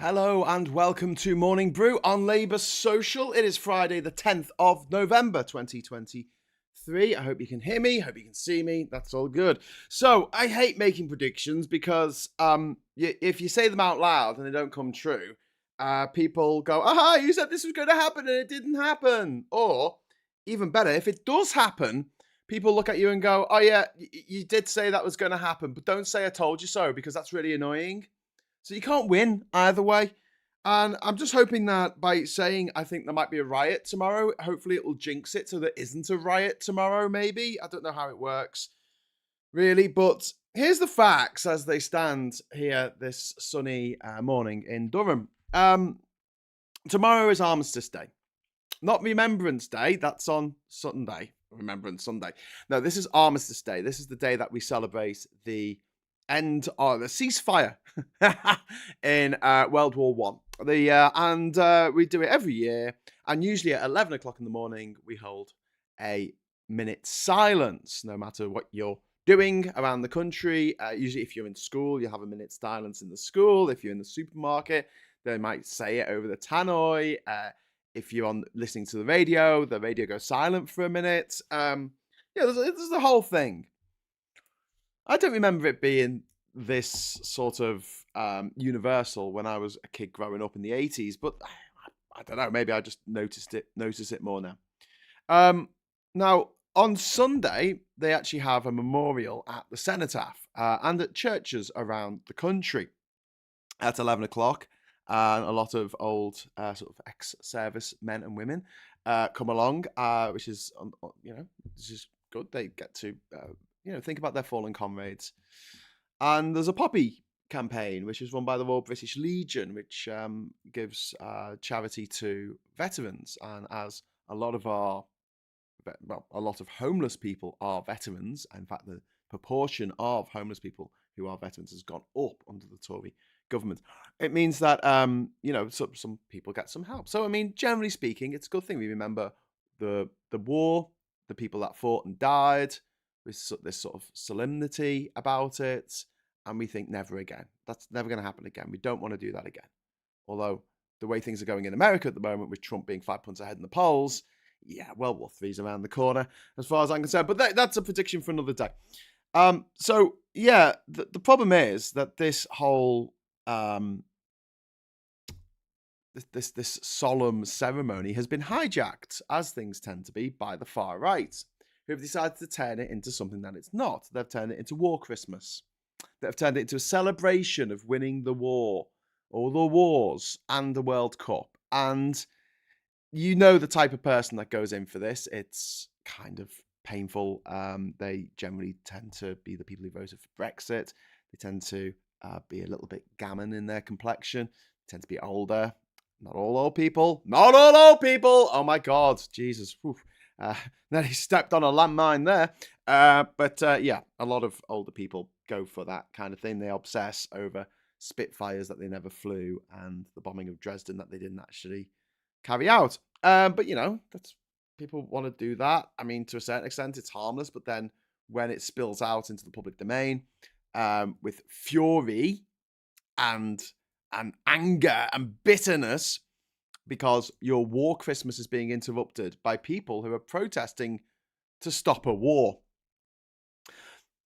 Hello and welcome to Morning Brew on Labour Social. It is Friday the 10th of November 2023. I hope you can hear me, hope you can see me. That's all good. So, I hate making predictions because if you say them out loud and they don't come true, people go, aha, you said this was going to happen and it didn't happen. Or, even better, if it does happen, people look at you and go, oh yeah, you did say that was going to happen, but don't say I told you so because that's really annoying. So you can't win either way. And I'm just hoping that by saying I think there might be a riot tomorrow, hopefully it will jinx it so there isn't a riot tomorrow, maybe. I don't know how it works, really. But here's the facts as they stand here this sunny morning in Durham. Tomorrow is Armistice Day. Not Remembrance Day, that's on Sunday. Remembrance Sunday. No, this is Armistice Day. This is the day that we celebrate the end of the ceasefire in World War One. We do it every year, and usually at 11 o'clock in the morning we hold a minute silence, no matter what you're doing around the country. Usually, if you're in school, you have a minute silence in the school. If you're in the supermarket, they might say it over the tannoy. If you're listening to the radio goes silent for a minute. There's the whole thing. I don't remember it being this sort of universal when I was a kid growing up in the 80s, but I don't know, maybe I just notice it more now. Now, on Sunday, they actually have a memorial at the Cenotaph and at churches around the country at 11 o'clock. And a lot of old sort of ex-service men and women come along, which is, this is good. They get to, think about their fallen comrades. And there's a poppy campaign, which is run by the Royal British Legion, which gives charity to veterans. And as a lot of homeless people are veterans, in fact, the proportion of homeless people who are veterans has gone up under the Tory government. It means that some people get some help. So I mean, generally speaking, it's a good thing. We remember the war, the people that fought and died, with this sort of solemnity about it, and we think never again. That's never going to happen again. We don't want to do that again. Although the way things are going in America at the moment, with Trump being 5 points ahead in the polls, yeah, World War III is around the corner, as far as I'm concerned. But that's a prediction for another day. So yeah, the problem is that this whole this solemn ceremony has been hijacked, as things tend to be, by the far right, who have decided to turn it into something that it's not. They've turned it into War Christmas. They've turned it into a celebration of winning the war, or the wars, and the World Cup. And you know the type of person that goes in for this. It's kind of painful. They generally tend to be the people who voted for Brexit. They tend to be a little bit gammon in their complexion. They tend to be older. Not all old people. Not all old people. Oh my God, Jesus. Then he stepped on a landmine there. But a lot of older people go for that kind of thing. They obsess over Spitfires that they never flew and the bombing of Dresden that they didn't actually carry out. But that's people want to do that. I mean, to a certain extent, it's harmless. But then when it spills out into the public domain, with fury and anger and bitterness because your War Christmas is being interrupted by people who are protesting to stop a war.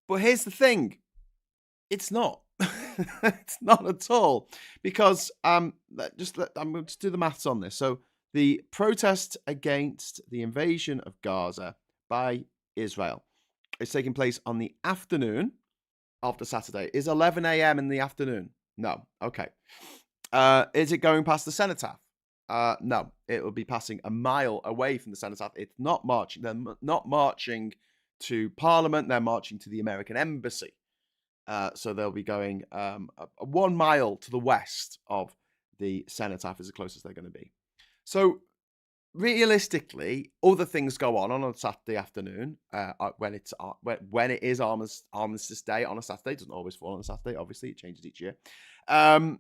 But here's the thing. It's not. It's not at all. Because I'm going to do the maths on this. So the protest against the invasion of Gaza by Israel is taking place on the afternoon of the Saturday. Is 11 a.m. in the afternoon? No. Okay. Is it going past the Cenotaph? No. It will be passing a mile away from the Cenotaph. It's not marching. They're not marching to Parliament. They're marching to the American Embassy. So they'll be going 1 mile to the west of the Cenotaph is the closest they're going to be. So realistically, other things go on a Saturday afternoon when it is Armistice Day on a Saturday. It doesn't always fall on a Saturday. Obviously, it changes each year. The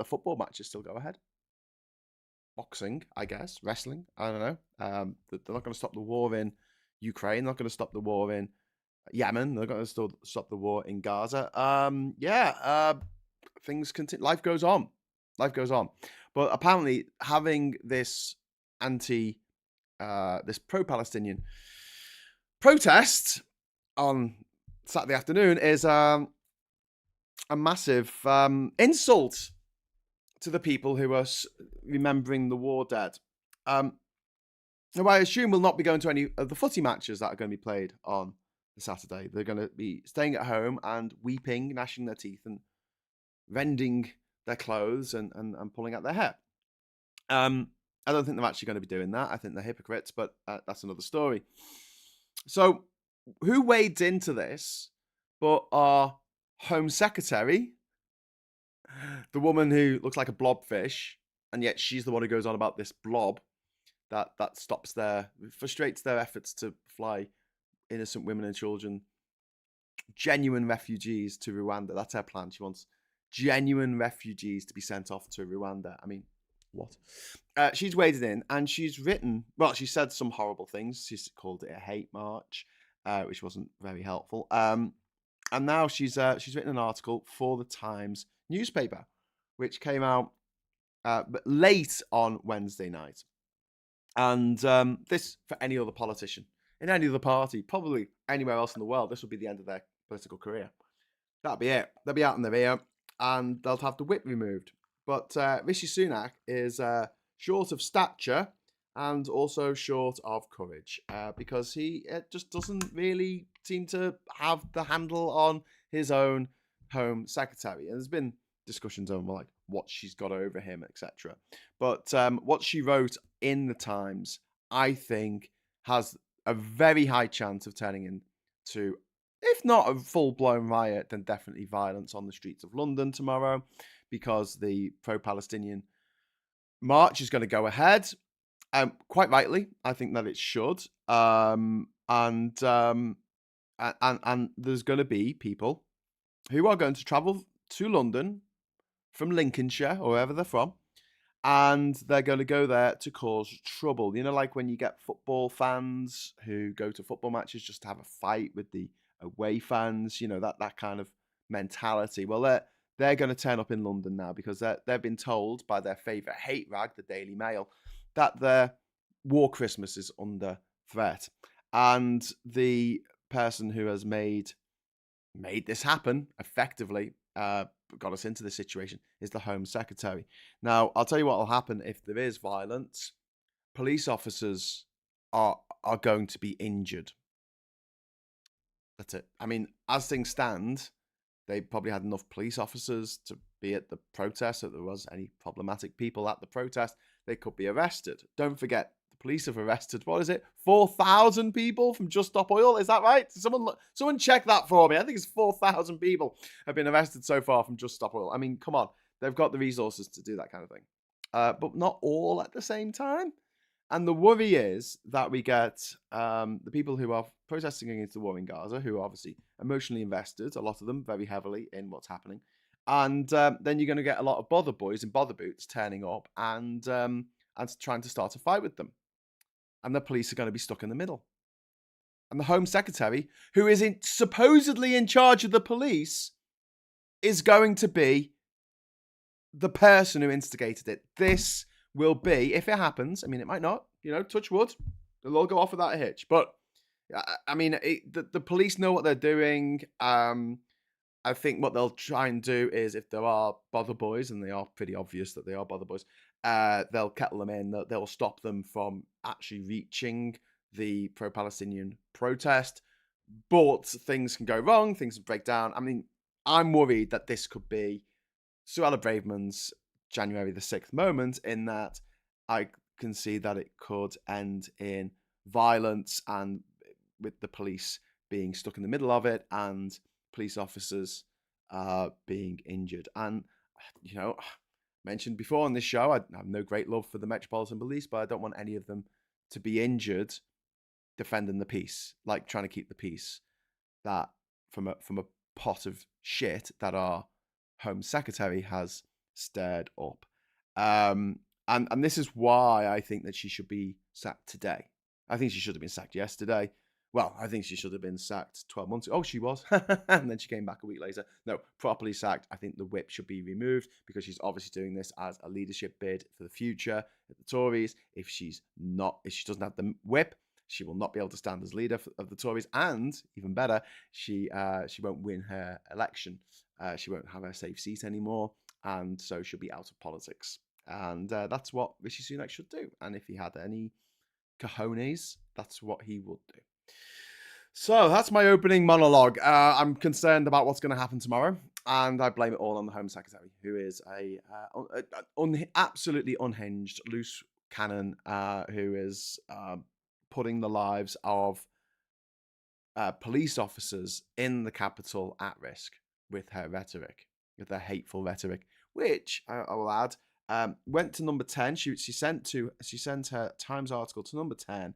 football matches still go ahead. Boxing, I guess, wrestling. I don't know. They're not going to stop the war in Ukraine. They're not going to stop the war in Yemen. They're going to still stop the war in Gaza. things continue. Life goes on. Life goes on. But apparently, having this this pro-Palestinian protest on Saturday afternoon is a massive insult to the people who are remembering the war dead. Now, I assume we'll not be going to any of the footy matches that are going to be played on the Saturday. They're going to be staying at home and weeping, gnashing their teeth, and rending their clothes and pulling out their hair. I don't think they're actually going to be doing that. I think they're hypocrites, but that's another story. So, who wades into this but our Home Secretary, the woman who looks like a blobfish, and yet she's the one who goes on about this blob that frustrates their efforts to fly innocent women and children, genuine refugees to Rwanda. That's her plan. She wants genuine refugees to be sent off to Rwanda. I mean, what? She's waded in and she's written, well, she said some horrible things. She's called it a hate march, which wasn't very helpful. And now she's written an article for the Times newspaper, which came out late on Wednesday night. And this, for any other politician in any other party, probably anywhere else in the world, this would be the end of their political career. That'll be it. They'll be out in the rear and they'll have the whip removed. But Rishi Sunak is short of stature and also short of courage because he just doesn't really seem to have the handle on his own Home Secretary. And there's been discussions over like what she's got over him, etc. But what she wrote in the Times, I think, has a very high chance of turning into, if not a full-blown riot, then definitely violence on the streets of London tomorrow, because the pro-Palestinian march is going to go ahead. Quite rightly, I think that it should. And there's going to be people who are going to travel to London from Lincolnshire, or wherever they're from, and they're going to go there to cause trouble. You know, like when you get football fans who go to football matches just to have a fight with the away fans, you know, that kind of mentality. Well, they're going to turn up in London now because they've been told by their favourite hate rag, the Daily Mail, that their war Christmas is under threat. And the person who has made this happen effectively, got us into this situation, is the Home Secretary. Now, I'll tell you what will happen if there is violence. Police officers are going to be injured. That's it. I mean, as things stand, they probably had enough police officers to be at the protest. If there was any problematic people at the protest, they could be arrested. Don't forget, the police have arrested, 4,000 people from Just Stop Oil? Is that right? Someone check that for me. I think it's 4,000 people have been arrested so far from Just Stop Oil. I mean, come on. They've got the resources to do that kind of thing. But not all at the same time. And the worry is that we get the people who are protesting against the war in Gaza, who are obviously emotionally invested, a lot of them very heavily in what's happening. And then you're going to get a lot of bother boys in bother boots turning up and trying to start a fight with them. And the police are going to be stuck in the middle. And the Home Secretary, who is supposedly in charge of the police, is going to be the person who instigated it. This will be, if it happens, I mean, it might not, touch wood, it'll all go off without a hitch. But, I mean, the police know what they're doing. I think what they'll try and do is, if there are bother boys, and they are pretty obvious that they are bother boys, they'll kettle them in. They'll stop them from actually reaching the pro-Palestinian protest. But things can go wrong. Things can break down. I mean, I'm worried that this could be Suella Braverman's January the 6th moment, in that I can see that it could end in violence and with the police being stuck in the middle of it and police officers being injured. And, mentioned before on this show, I have no great love for the Metropolitan Police, but I don't want any of them to be injured defending the peace, like trying to keep the peace, that from a pot of shit that our Home Secretary has stirred up. And this is why I think that she should be sacked today. I think she should have been sacked yesterday, Well, I think she should have been sacked 12 months ago. Oh, she was. And then she came back a week later. No, properly sacked. I think the whip should be removed because she's obviously doing this as a leadership bid for the future at the Tories. If she doesn't have the whip, she will not be able to stand as leader of the Tories. And even better, she won't win her election. She won't have her safe seat anymore. And so she'll be out of politics. And that's what Rishi Sunak should do. And if he had any cojones, that's what he would do. So that's my opening monologue. I'm concerned about what's going to happen tomorrow, and I blame it all on the Home Secretary, who is a absolutely unhinged, loose cannon, who is putting the lives of police officers in the capital at risk with her rhetoric, with her hateful rhetoric, which I will add went to number 10. She sent her Times article to number 10.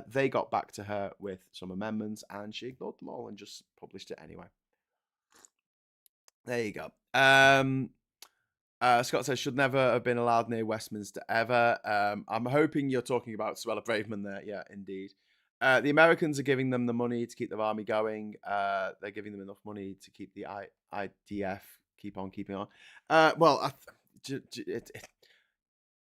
They got back to her with some amendments, and she ignored them all and just published it anyway. There you go. Scott says, should never have been allowed near Westminster ever. I'm hoping you're talking about Suella Braverman there. Yeah, indeed. The Americans are giving them the money to keep their army going. They're giving them enough money to keep the IDF keep on keeping on.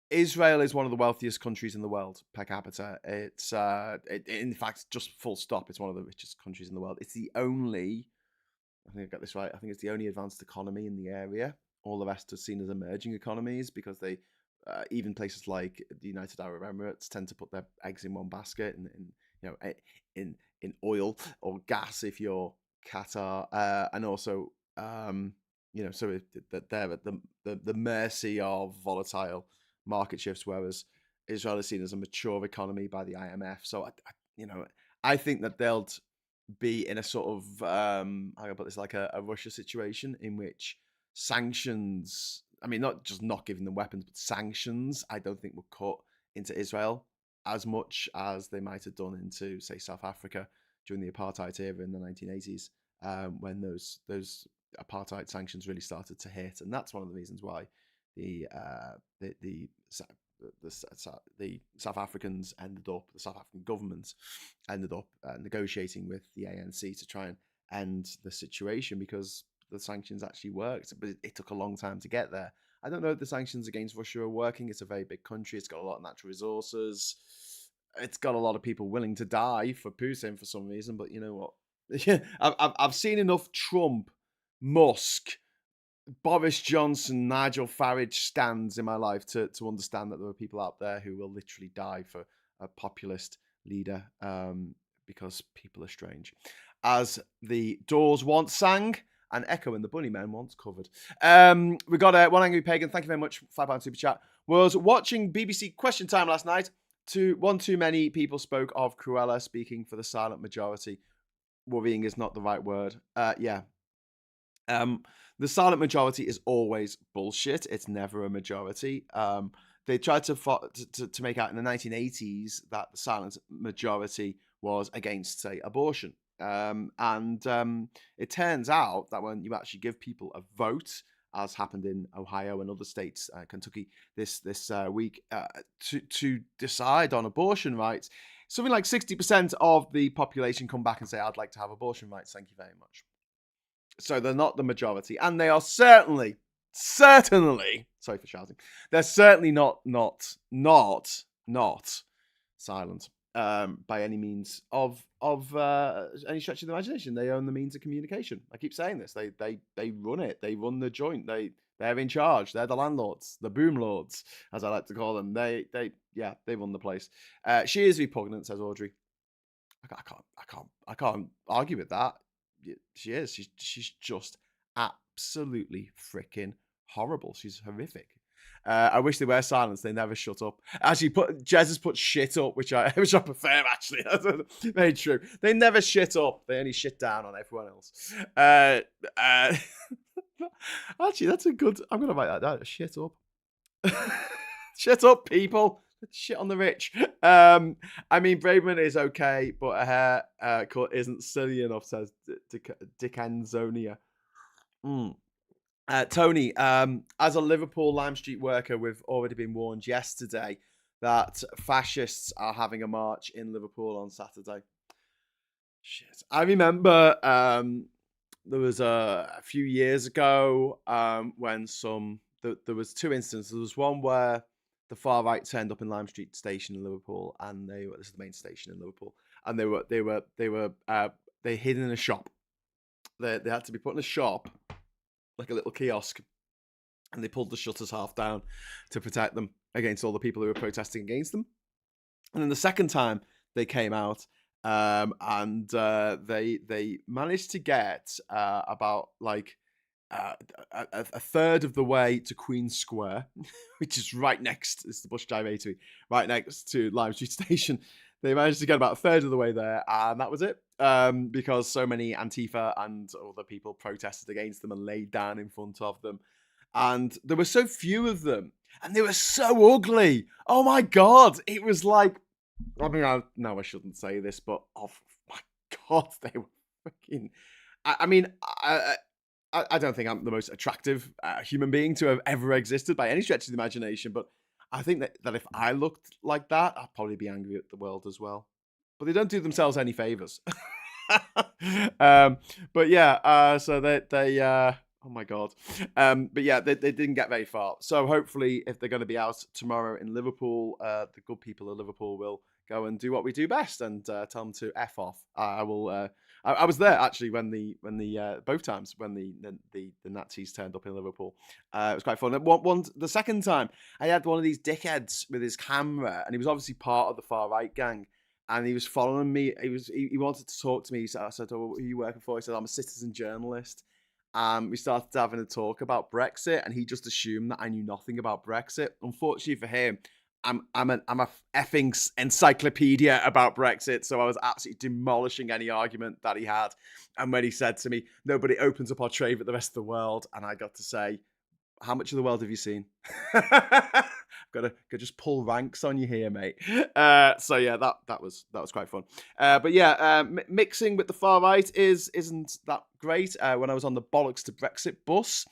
Israel is one of the wealthiest countries in the world per capita. It's in fact, just full stop, it's one of the richest countries in the world. It's the only, I think I got this right, I think it's the only advanced economy in the area. All the rest are seen as emerging economies because they, even places like the United Arab Emirates tend to put their eggs in one basket, and in oil or gas if you're Qatar, and also so that they're at the mercy of volatile market shifts, whereas Israel is seen as a mature economy by the IMF. So I think that they'll be in a sort of how can I put this, like a Russia situation in which sanctions, I mean, not just not giving them weapons, but sanctions, I don't think will cut into Israel as much as they might have done into, say, South Africa during the apartheid era in the 1980s, when those apartheid sanctions really started to hit, and that's one of the reasons why the South Africans the South African government ended up negotiating with the ANC to try and end the situation, because the sanctions actually worked, but it took a long time to get there. I don't know if the sanctions against Russia are working. It's a very big country. It's got a lot of natural resources. It's got a lot of people willing to die for Putin for some reason. But you know what? Yeah, I've seen enough Trump, Musk, Boris Johnson, Nigel Farage stands in my life to understand that there are people out there who will literally die for a populist leader, because people are strange. As the Doors once sang, and Echo and the Bunnymen once covered. We got One Angry Pagan. Thank you very much. £5 super chat. Was watching BBC Question Time last night. One too many people spoke of Cruella speaking for the silent majority. Worrying is not the right word. Yeah. The silent majority is always bullshit. It's never a majority. They tried to make out in the 1980s that the silent majority was against, say, abortion. It turns out that when you actually give people a vote, as happened in Ohio and other states, Kentucky this week, to decide on abortion rights, something like 60% of the population come back and say, I'd like to have abortion rights. Thank you very much. So they're not the majority, and they are certainly, sorry for shouting, they're certainly not silent by any means of any stretch of the imagination. They own the means of communication. I keep saying this. They run it. They run the joint. They're in charge. They're the landlords, the boom lords, as I like to call them. They run the place. She is repugnant, says Audrey. I can't argue with that. She is. She's just absolutely freaking horrible. She's horrific. I wish they were silenced. They never shut up. Actually, Jez has put shit up, which I prefer. Actually, that's very true. They never shit up. They only shit down on everyone else. Actually, that's a good. I'm gonna write that down. Shit up. Shut up, people. Shit on the rich. I mean, Braverman is okay, but her haircut isn't silly enough, says Dickensonia. Tony, as a Liverpool Lime Street worker, we've already been warned yesterday that fascists are having a march in Liverpool on Saturday. Shit. I remember there was a few years ago when there was two instances. There was one where the far right turned up in Lime Street Station in Liverpool, and this is the main station in Liverpool, and they hid in a shop. They had to be put in a shop, like a little kiosk, and they pulled the shutters half down to protect them against all the people who were protesting against them. And then the second time they came out, and they managed to get about like a third of the way to Queen Square, which is right next. It's the Bush Drive A2, right next to Lime Street Station. They managed to get about a third of the way there, and that was it. Because so many Antifa and other people protested against them and laid down in front of them, and there were so few of them, and they were so ugly. Oh my god! It was like, I mean, no, I shouldn't say this, but oh my god, they were freaking. I mean, I don't think I'm the most attractive human being to have ever existed by any stretch of the imagination, but I think that if I looked like that, I'd probably be angry at the world as well. But they don't do themselves any favors. um, but yeah, so they oh my god, but yeah, they didn't get very far. So hopefully, if they're going to be out tomorrow in Liverpool, the good people of Liverpool will go and do what we do best and tell them to f off. I will. I was there actually when the both times when the Nazis turned up in Liverpool. It was quite fun. The second time, I had one of these dickheads with his camera, and he was obviously part of the far right gang. And he was following me. He wanted to talk to me. So I said, "Oh, who are you working for?" He said, "I'm a citizen journalist." We started having a talk about Brexit, and he just assumed that I knew nothing about Brexit. Unfortunately for him, I'm a effing encyclopedia about Brexit, so I was absolutely demolishing any argument that he had. And when he said to me, "No, but it opens up our trade with the rest of the world," and I got to say, how much of the world have you seen? Got to just pull ranks on you here, mate. So yeah, that was quite fun. But yeah, mixing with the far right isn't that great. When I was on the bollocks to Brexit bus,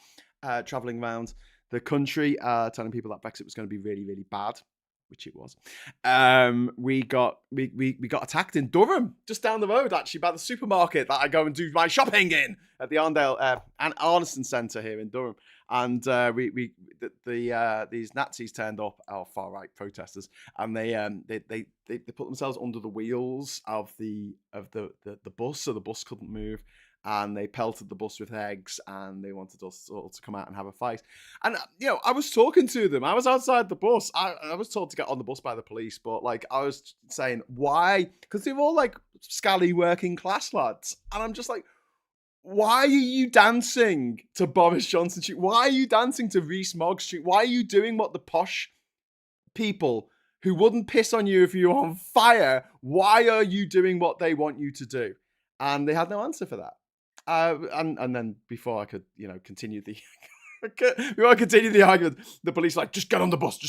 traveling around the country, telling people that Brexit was going to be really, really bad, which it was. We got attacked in Durham, just down the road, actually, by the supermarket that I go and do my shopping in at the Arndale and Arneson Centre here in Durham. And these Nazis turned up, our far right protesters, and they put themselves under the wheels of the bus, so the bus couldn't move. And they pelted the bus with eggs, and they wanted us all to come out and have a fight. And I was talking to them. I was outside the bus. I was told to get on the bus by the police, but like I was saying, why? Because they're all like scally working class lads, and I'm just like, why are you dancing to Boris Johnson Street? Why are you dancing to Rees-Mogg Street? Why are you doing what the posh people who wouldn't piss on you if you were on fire, why are you doing what they want you to do? And they had no answer for that. And then before I could, continue the argument, the police like, just get on the bus,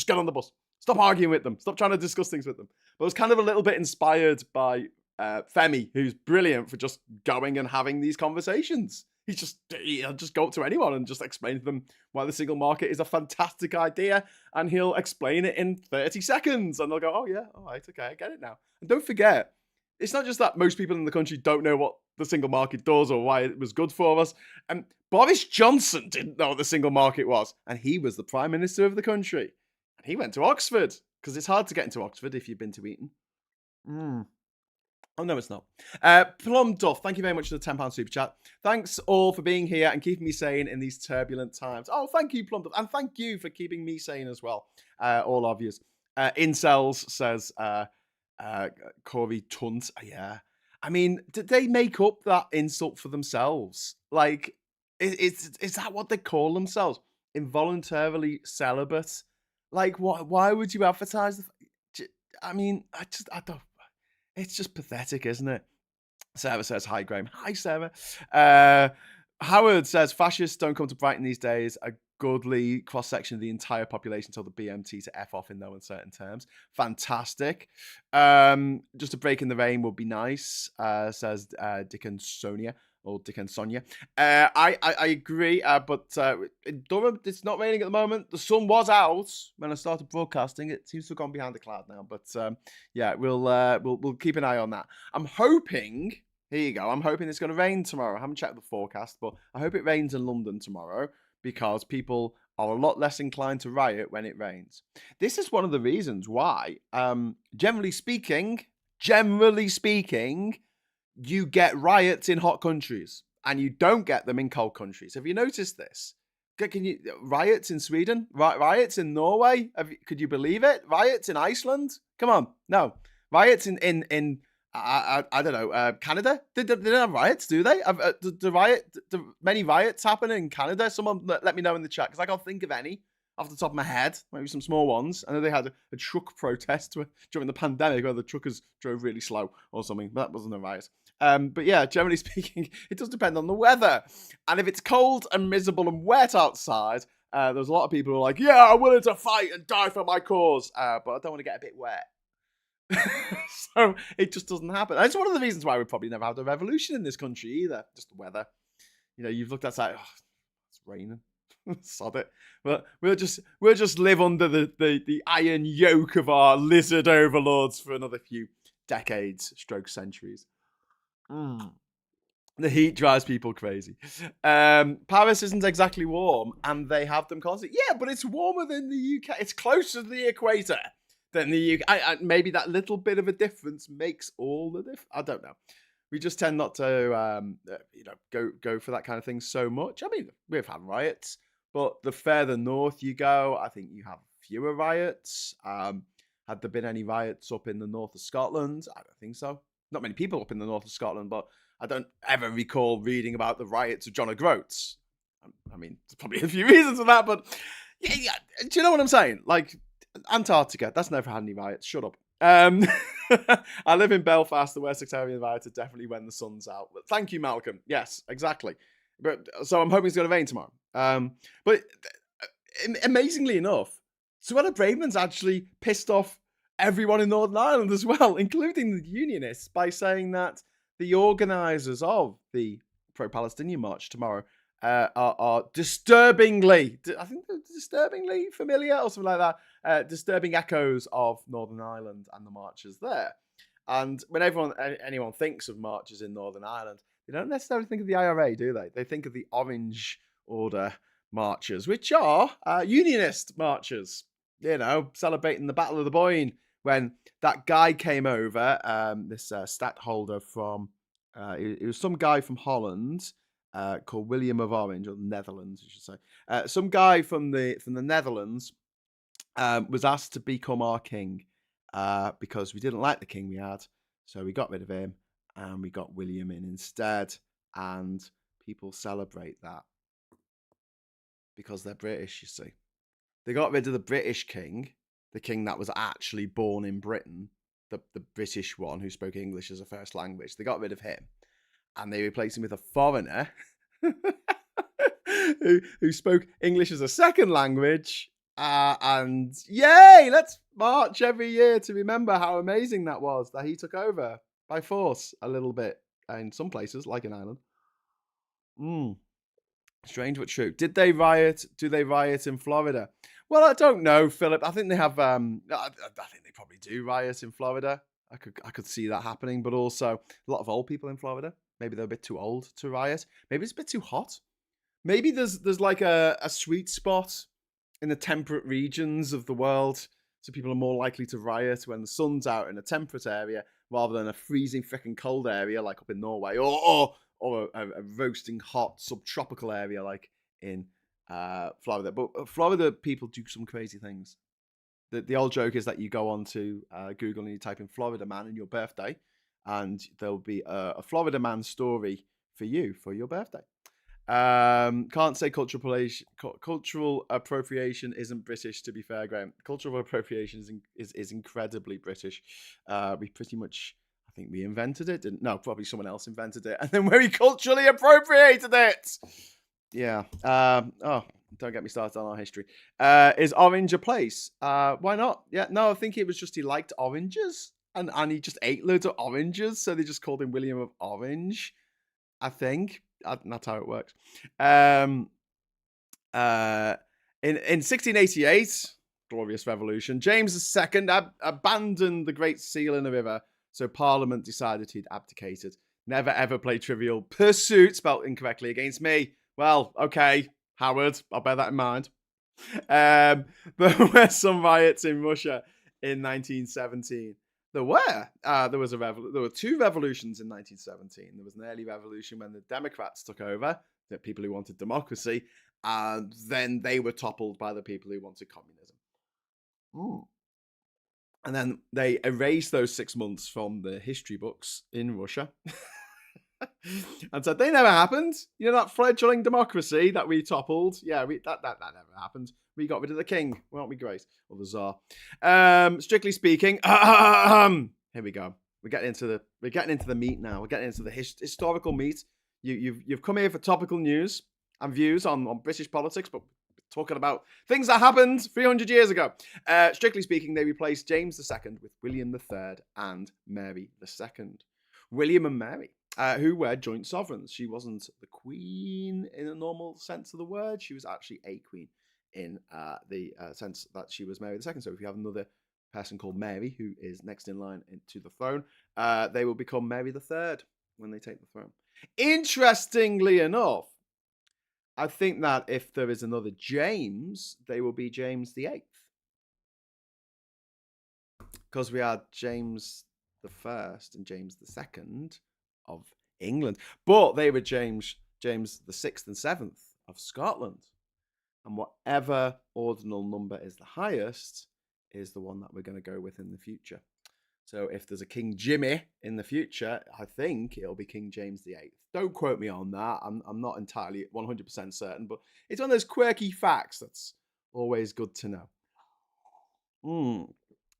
Stop arguing with them. Stop trying to discuss things with them. But I was kind of a little bit inspired by Femi, who's brilliant for just going and having these conversations. He'll just go up to anyone and just explain to them why the single market is a fantastic idea, and he'll explain it in 30 seconds, and they'll go, oh yeah, all right, okay, I get it now. And don't forget, it's not just that most people in the country don't know what the single market does or why it was good for us. And Boris Johnson didn't know what the single market was, and he was the Prime Minister of the country. And he went to Oxford, because it's hard to get into Oxford if you've been to Eton. Oh, no, it's not. Plum Duff, thank you very much for the £10 super chat. Thanks all for being here and keeping me sane in these turbulent times. Oh, thank you, Plum Duff. And thank you for keeping me sane as well, all of you. Incels says Corey Tunt. Yeah. I mean, did they make up that insult for themselves? Like, is that what they call themselves? Involuntarily celibate? Like, why would you advertise? I mean, I don't. It's just pathetic, isn't it? Sarah says, hi, Graham. Hi, Sarah. Howard says, fascists don't come to Brighton these days. A goodly cross-section of the entire population told the BMT to F off in no uncertain terms. Fantastic. Just a break in the rain would be nice, says Dick and Sonia. Or Dick and Sonia. I agree, but in Durham, it's not raining at the moment. The sun was out when I started broadcasting. It seems to have gone behind the cloud now, but yeah, we'll keep an eye on that. I'm hoping Here you go. I'm hoping it's going to rain tomorrow. I haven't checked the forecast, but I hope it rains in London tomorrow because people are a lot less inclined to riot when it rains. This is one of the reasons why, generally speaking, you get riots in hot countries and you don't get them in cold countries. Have you noticed this? Can you riots in Sweden? Riots in Norway? Could you believe it? Riots in Iceland? Come on, no. Riots in I don't know, Canada? They don't have riots, do they? Do many riots happen in Canada? Someone let me know in the chat, because I can't think of any off the top of my head. Maybe some small ones. I know they had a truck protest during the pandemic where the truckers drove really slow or something, but that wasn't a riot. But yeah, generally speaking, it does depend on the weather. And if it's cold and miserable and wet outside, there's a lot of people who are like, yeah, I'm willing to fight and die for my cause, but I don't want to get a bit wet. So it just doesn't happen. That's one of the reasons why we probably never had a revolution in this country either. Just the weather. You know, you've looked outside, it's raining. Sod it. But we'll just live under the iron yoke of our lizard overlords for another few decades, stroke centuries. The heat drives people crazy. Paris isn't exactly warm, and they have them constantly. Yeah, but it's warmer than the UK. It's closer to the equator than the UK. Maybe that little bit of a difference makes all the difference. I don't know. We just tend not to, go for that kind of thing so much. I mean, we've had riots, but the further north you go, I think you have fewer riots. Had there been any riots up in the north of Scotland? I don't think so. Not many people up in the north of Scotland, but I don't ever recall reading about the riots of John O'Groats. I mean, there's probably a few reasons for that, but yeah. Do you know what I'm saying? Like, Antarctica, that's never had any riots. Shut up. I live in Belfast. The West Sectarian riots are definitely when the sun's out. But thank you, Malcolm. Yes, exactly. But so I'm hoping it's going to rain tomorrow. But amazingly enough, Suella Braverman's actually pissed off everyone in Northern Ireland as well, including the Unionists, by saying that the organisers of the pro-Palestinian march tomorrow are disturbingly, I think they're disturbingly familiar or something like that, disturbing echoes of Northern Ireland and the marches there. And when anyone thinks of marches in Northern Ireland, they don't necessarily think of the IRA, do they? They think of the Orange Order marches, which are unionist marches, you know, celebrating the Battle of the Boyne, when that guy came over, this stadtholder from, it was some guy from Holland, called William of Orange, or the Netherlands, I should say. Some guy from the Netherlands was asked to become our king because we didn't like the king we had, so we got rid of him and we got William in instead. And people celebrate that because they're British, you see. They got rid of the British king, the king that was actually born in Britain, the British one who spoke English as a first language. They got rid of him, and they replaced him with a foreigner who spoke English as a second language. And yay, let's march every year to remember how amazing that was, that he took over by force a little bit in some places, like in Ireland. Strange but true. Did they riot? Do they riot in Florida? Well, I don't know, Philip. I think they have. I think they probably do riot in Florida. I could see that happening, but also a lot of old people in Florida. Maybe they're a bit too old to riot. Maybe it's a bit too hot. Maybe there's like a sweet spot in the temperate regions of the world, so people are more likely to riot when the sun's out in a temperate area rather than a freezing freaking cold area like up in Norway, or a roasting hot subtropical area like in Florida. But Florida people do some crazy things. The old joke is that you go on to Google and you type in Florida man and your birthday, and there'll be a Florida man story for you for your birthday. Can't say cultural appropriation isn't British, to be fair, Graham. Cultural appropriation is incredibly British. We pretty much, I think we invented it. No, probably someone else invented it, and then we culturally appropriated it. Yeah. Don't get me started on our history. Is Orange a place? Why not? Yeah. No, I think it was just he liked oranges, and he just ate loads of oranges, so they just called him William of Orange, I think. That's how it works. In 1688, glorious revolution, James II abandoned the Great Seal in the river, so Parliament decided he'd abdicated. Never ever play Trivial Pursuit spelled incorrectly against me. Well, okay, Howard, I'll bear that in mind. There were some riots in Russia in 1917. There were. There were two revolutions in 1917. There was an early revolution when the Democrats took over, the people who wanted democracy, and then they were toppled by the people who wanted communism. And then they erased those 6 months from the history books in Russia and said they never happened. You know, that fledgling democracy that we toppled. Yeah, that never happened. We got rid of the king. Weren't we great? Or the czar. Strictly speaking, here we go. We're getting into the meat now. We're getting into the historical meat. You've come here for topical news and views on British politics, but talking about things that happened 300 years ago. Strictly speaking, they replaced James II with William III and Mary II. William and Mary, who were joint sovereigns. She wasn't the queen in a normal sense of the word. She was actually a queen in the sense that she was Mary II. So if you have another person called Mary who is next in line to the throne, they will become Mary III when they take the throne. Interestingly enough, I think that if there is another James, they will be James VIII. Because we had James I and James II of England. But they were James VI and VII of Scotland. And whatever ordinal number is the highest is the one that we're going to go with in the future. So if there's a King Jimmy in the future, I think it'll be King James VIII. Don't quote me on that. I'm not entirely 100% certain, but it's one of those quirky facts that's always good to know.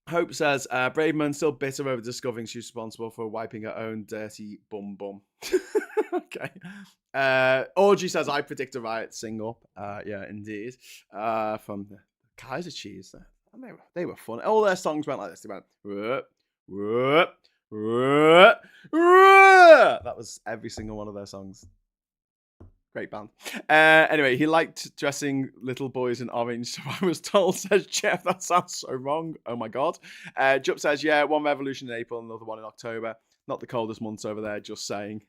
Hope says, Braverman still bitter over discovering she's responsible for wiping her own dirty bum. Okay. Audrey says, I predict a riot sing up. Yeah, indeed. From the Kaiser Cheese. They were fun. All their songs went like this. They went, that was every single one of their songs. Great band. Anyway, he liked dressing little boys in orange, so I was told, says Jeff. That sounds so wrong. Oh my God. Jup says, yeah, one revolution in April, another one in October. Not the coldest months over there, just saying.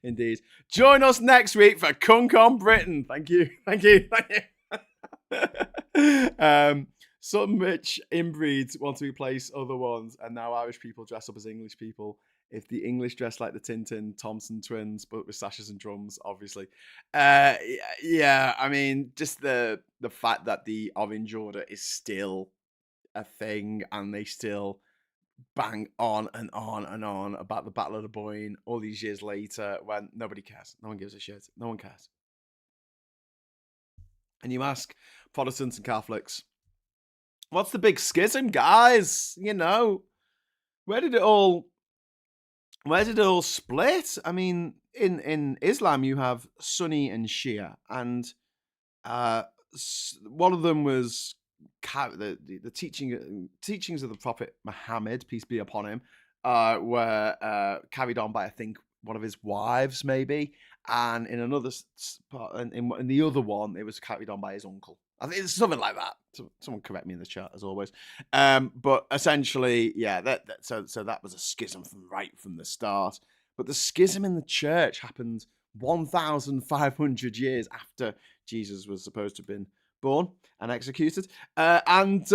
Indeed. Join us next week for Kunk on Britain. Thank you. Some rich inbreeds want to replace other ones, and now Irish people dress up as English people. If the English dress like the Tintin Thompson twins, but with sashes and drums, obviously. Yeah, I mean, just the fact that the Orange Order is still a thing, and they still bang on and on and on about the Battle of the Boyne all these years later when nobody cares. No one gives a shit. No one cares. And you ask Protestants and Catholics, what's the big schism, guys? You know, where did it all split? I mean, in Islam, you have Sunni and Shia, and one of them was the teachings of the Prophet Muhammad, peace be upon him, were carried on by, I think, one of his wives, maybe, and in another part, in the other one, it was carried on by his uncle. I think it's something like that. Someone correct me in the chat, as always. But essentially, yeah, so that was a schism from the start. But the schism in the church happened 1,500 years after Jesus was supposed to have been born and executed. And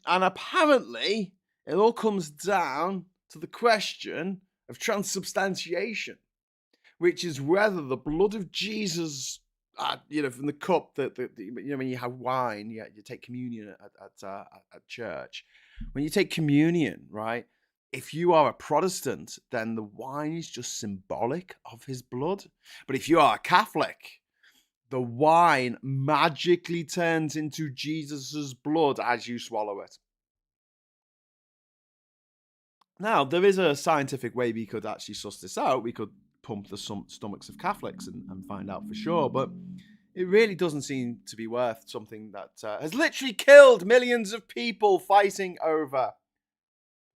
apparently, it all comes down to the question of transubstantiation, which is whether the blood of Jesus, from the cup that when you have wine, you take communion at church. When you take communion, right? If you are a Protestant, then the wine is just symbolic of his blood. But if you are a Catholic, the wine magically turns into Jesus's blood as you swallow it. Now, there is a scientific way we could actually suss this out. We could pump the stomachs of Catholics and find out for sure. But it really doesn't seem to be worth something that has literally killed millions of people fighting over.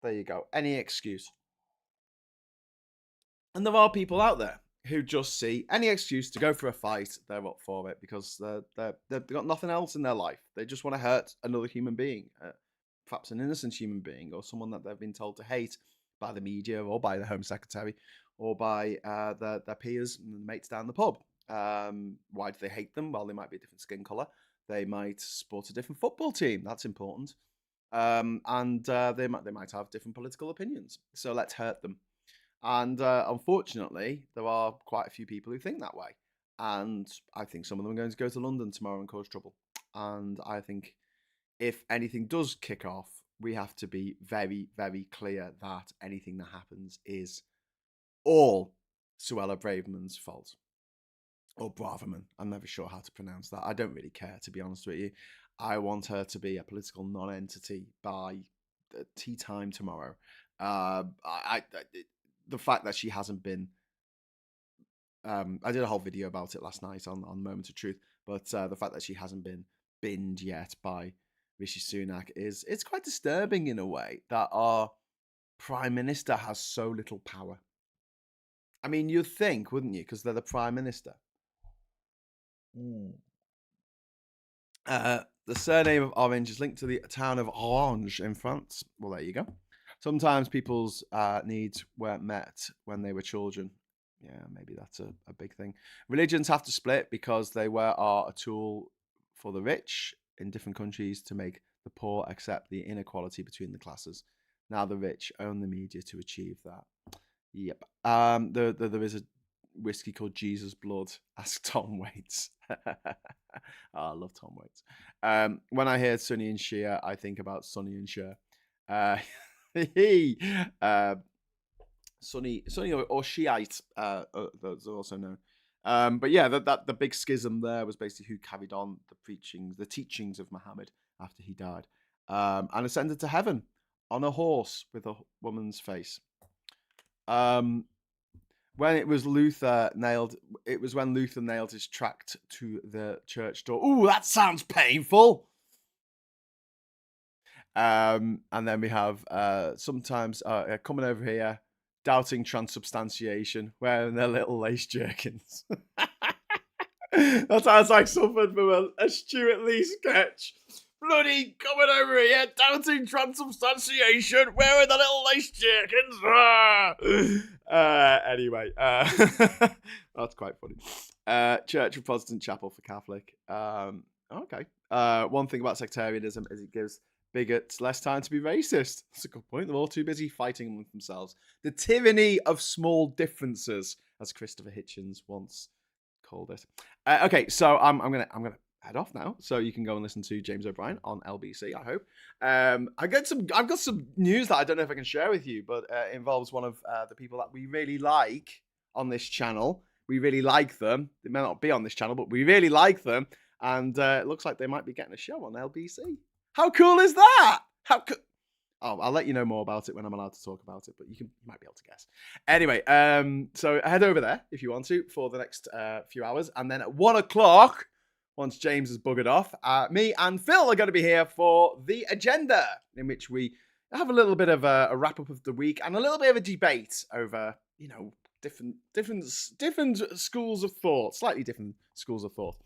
There you go. Any excuse. And there are people out there who just see any excuse to go for a fight. They're up for it because they've got nothing else in their life. They just want to hurt another human being. Perhaps an innocent human being or someone that they've been told to hate by the media or by the Home Secretary or by their peers and mates down the pub. Why do they hate them? Well, they might be a different skin colour. They might support a different football team. That's important. And they might have different political opinions. So let's hurt them. And unfortunately, there are quite a few people who think that way. And I think some of them are going to go to London tomorrow and cause trouble. And I think if anything does kick off, we have to be very, very clear that anything that happens is all Suella Braverman's fault. Or Braverman. I'm never sure how to pronounce that. I don't really care, to be honest with you. I want her to be a political non-entity by tea time tomorrow. The fact that she hasn't been... I did a whole video about it last night on Moment of Truth, but the fact that she hasn't been binned yet by Rishi Sunak it's quite disturbing in a way that our Prime Minister has so little power. I mean, you'd think, wouldn't you? Because they're the Prime Minister. The surname of Orange is linked to the town of Orange in France. Well, there you go. Sometimes people's needs weren't met when they were children. Yeah, maybe that's a big thing. Religions have to split because they are a tool for the rich in different countries to make the poor accept the inequality between the classes. Now the rich own the media to achieve that. Yep. There is a whiskey called Jesus Blood. Ask Tom Waits. I love Tom Waits. When I hear Sonny and Cher, I think about Sonny and Cher. Sonny or Shiite, those are also known. But yeah, the big schism there was basically who carried on the teachings of Muhammad after he died, and ascended to heaven on a horse with a woman's face. When it was when Luther nailed his tract to the church door. Ooh, that sounds painful. And then we have sometimes coming over here, doubting transubstantiation, wearing their little lace jerkins. That sounds like something from a Stuart Lee sketch. Bloody coming over here, doubting transubstantiation, wearing the little lace jerkins. Anyway, that's quite funny. Church of Protestant, Chapel for Catholic. Okay. One thing about sectarianism is it gives bigots less time to be racist. That's a good point. They're all too busy fighting among themselves. The tyranny of small differences, as Christopher Hitchens once called it. Okay, so I'm gonna head off now, so you can go and listen to James O'Brien on LBC. I hope. I've got some news that I don't know if I can share with you, but it involves one of the people that we really like on this channel. We really like them. They may not be on this channel, but we really like them, and it looks like they might be getting a show on LBC. How cool is that? Oh, I'll let you know more about it when I'm allowed to talk about it, but you might be able to guess. Anyway, so head over there if you want to for the next few hours, and then at 1 o'clock, once James has buggered off, me and Phil are going to be here for the agenda, in which we have a little bit of a wrap up of the week and a little bit of a debate over, different schools of thought, slightly different schools of thought.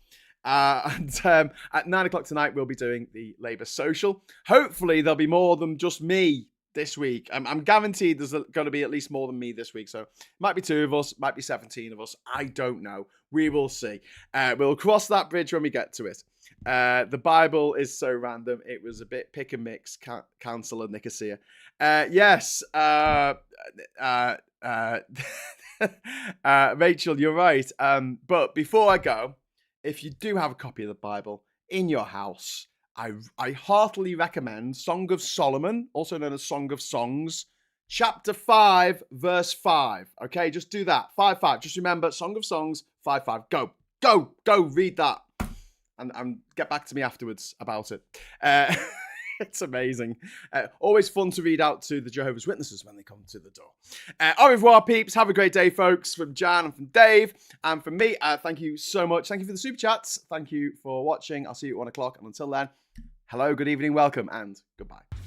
And at 9 o'clock tonight, we'll be doing the Labour Social. Hopefully, there'll be more than just me this week. I'm guaranteed there's going to be at least more than me this week. So it might be 2 of us, might be 17 of us. I don't know. We will see. We'll cross that bridge when we get to it. The Bible is so random. It was a bit pick and mix, Council of Nicosia. Yes. Rachel, you're right. But before I go, if you do have a copy of the Bible in your house, I heartily recommend Song of Solomon, also known as Song of Songs, chapter 5, verse 5. Okay, just do that. 5:5. Just remember, Song of Songs, 5:5. Go, read that. And get back to me afterwards about it. It's amazing. Always fun to read out to the Jehovah's Witnesses when they come to the door. Au revoir, peeps. Have a great day, folks. From Jan and from Dave and from me, thank you so much. Thank you for the super chats. Thank you for watching. I'll see you at 1 o'clock. And until then, hello, good evening, welcome, and goodbye.